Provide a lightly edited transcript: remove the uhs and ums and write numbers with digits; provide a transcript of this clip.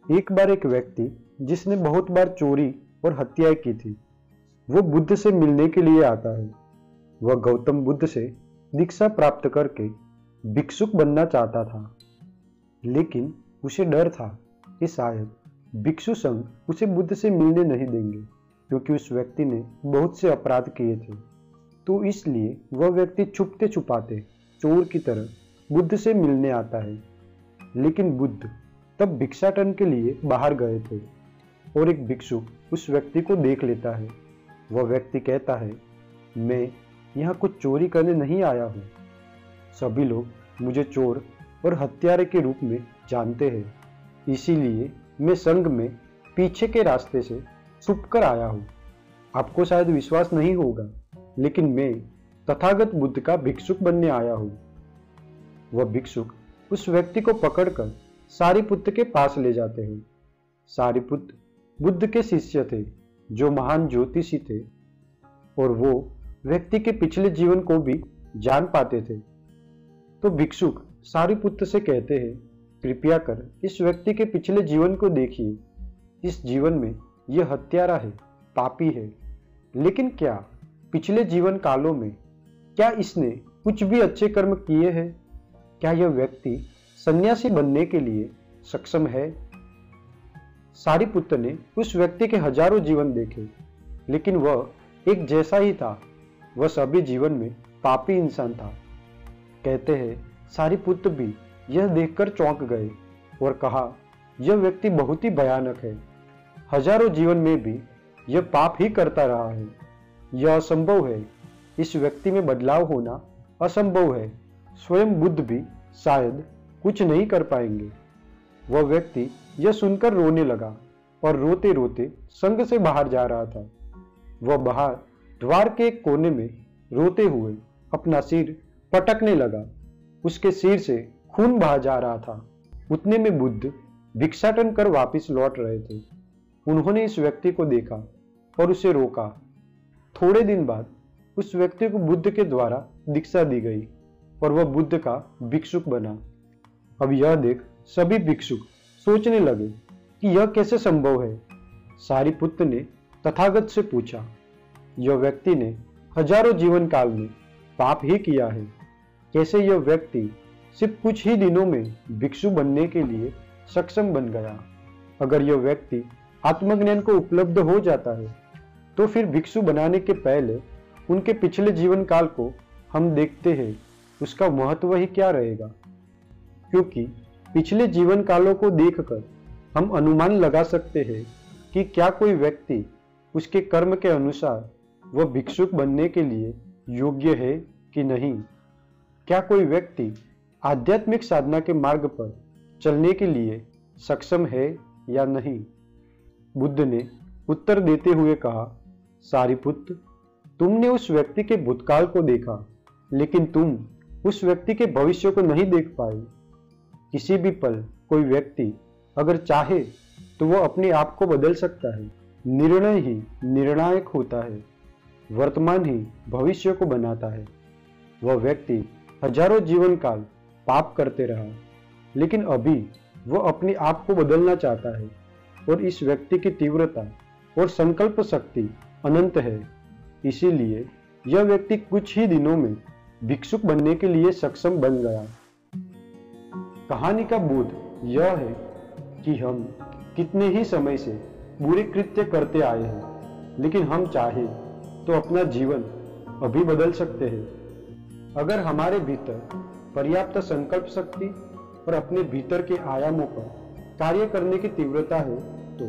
एक बार एक व्यक्ति जिसने बहुत बार चोरी और हत्याएं की थी, वो बुद्ध से मिलने के लिए आता है। वह गौतम बुद्ध से दीक्षा प्राप्त करके भिक्षुक बनना चाहता था, लेकिन उसे डर था कि शायद भिक्षु संघ उसे बुद्ध से मिलने नहीं देंगे, क्योंकि उस व्यक्ति ने बहुत से अपराध किए थे। तो इसलिए वह व्यक्ति छुपते छुपाते चोर की तरह बुद्ध से मिलने आता है। लेकिन बुद्ध तब भिक्षाटन के लिए बाहर गए थे और एक भिक्षुक उस व्यक्ति को देख लेता है। वह व्यक्ति कहता है, मैं यहाँ कुछ चोरी करने नहीं आया हूँ। सभी लोग मुझे चोर और हत्यारे के रूप में जानते हैं, इसीलिए मैं संघ में पीछे के रास्ते से छुपकर आया हूँ। आपको शायद विश्वास नहीं होगा, लेकिन मैं तथागत बुद्ध का भिक्षुक बनने आया हूँ। वह भिक्षुक उस व्यक्ति को पकड़कर सारिपुत्त के पास ले जाते हैं। सारिपुत्त बुद्ध के शिष्य थे, जो महान ज्योतिषी थे, और वो व्यक्ति के पिछले जीवन को भी जान पाते थे। तो भिक्षुक सारिपुत्त से कहते हैं, कृपया कर इस व्यक्ति के पिछले जीवन को देखिए। इस जीवन में यह हत्यारा है, पापी है, लेकिन क्या पिछले जीवन कालों में क्या इसने कुछ भी अच्छे कर्म किए हैं? क्या यह व्यक्ति सन्यासी बनने के लिए सक्षम है? सारिपुत्त ने उस व्यक्ति के हजारों जीवन देखे, लेकिन वह एक जैसा ही था। वह सभी जीवन में पापी इंसान था। कहते हैं, सारिपुत्त भी यह देखकर चौंक गए और कहा, यह व्यक्ति बहुत ही भयानक है। हजारों जीवन में भी यह पाप ही करता रहा है। यह असंभव है। इस व्यक्ति में बदलाव होना असंभव है। स्वयं बुद्ध भी शायद कुछ नहीं कर पाएंगे। वह व्यक्ति यह सुनकर रोने लगा और रोते रोते संघ से बाहर जा रहा था। वह बाहर द्वार के एक कोने में रोते हुए अपना सिर पटकने लगा। उसके सिर से खून बहा जा रहा था। उतने में बुद्ध भिक्षाटन कर वापस लौट रहे थे। उन्होंने इस व्यक्ति को देखा और उसे रोका। थोड़े दिन बाद उस व्यक्ति को बुद्ध के द्वारा दीक्षा दी गई और वह बुद्ध का भिक्षुक बना। अब यह देख सभी भिक्षुक सोचने लगे कि यह कैसे संभव है। सारिपुत्त ने तथागत से पूछा, यह व्यक्ति ने हजारों जीवन काल में पाप ही किया है। कैसे यह व्यक्ति सिर्फ कुछ ही दिनों में भिक्षु बनने के लिए सक्षम बन गया? अगर यह व्यक्ति आत्मज्ञान को उपलब्ध हो जाता है, तो फिर भिक्षु बनाने के पहले उनके पिछले जीवन काल को हम देखते हैं, उसका महत्व ही क्या रहेगा? क्योंकि पिछले जीवन कालों को देखकर हम अनुमान लगा सकते हैं कि क्या कोई व्यक्ति उसके कर्म के अनुसार वह भिक्षुक बनने के लिए योग्य है कि नहीं। क्या कोई व्यक्ति आध्यात्मिक साधना के मार्ग पर चलने के लिए सक्षम है या नहीं। बुद्ध ने उत्तर देते हुए कहा, सारिपुत्त, तुमने उस व्यक्ति के भूतकाल को देखा, लेकिन तुम उस व्यक्ति के भविष्य को नहीं देख पाए। किसी भी पल कोई व्यक्ति अगर चाहे तो वह अपने आप को बदल सकता है। निर्णय ही निर्णायक होता है। वर्तमान ही भविष्य को बनाता है। वह व्यक्ति हजारों जीवन काल पाप करते रहा, लेकिन अभी वह अपने आप को बदलना चाहता है और इस व्यक्ति की तीव्रता और संकल्प शक्ति अनंत है। इसीलिए यह व्यक्ति कुछ ही दिनों में भिक्षुक बनने के लिए सक्षम बन गया। कहानी का बोध यह है कि हम कितने ही समय से बुरे कृत्य करते आए हैं, लेकिन हम चाहे तो अपना जीवन अभी बदल सकते हैं। अगर हमारे भीतर पर्याप्त संकल्प शक्ति और अपने भीतर के आयामों पर कार्य करने की तीव्रता है तो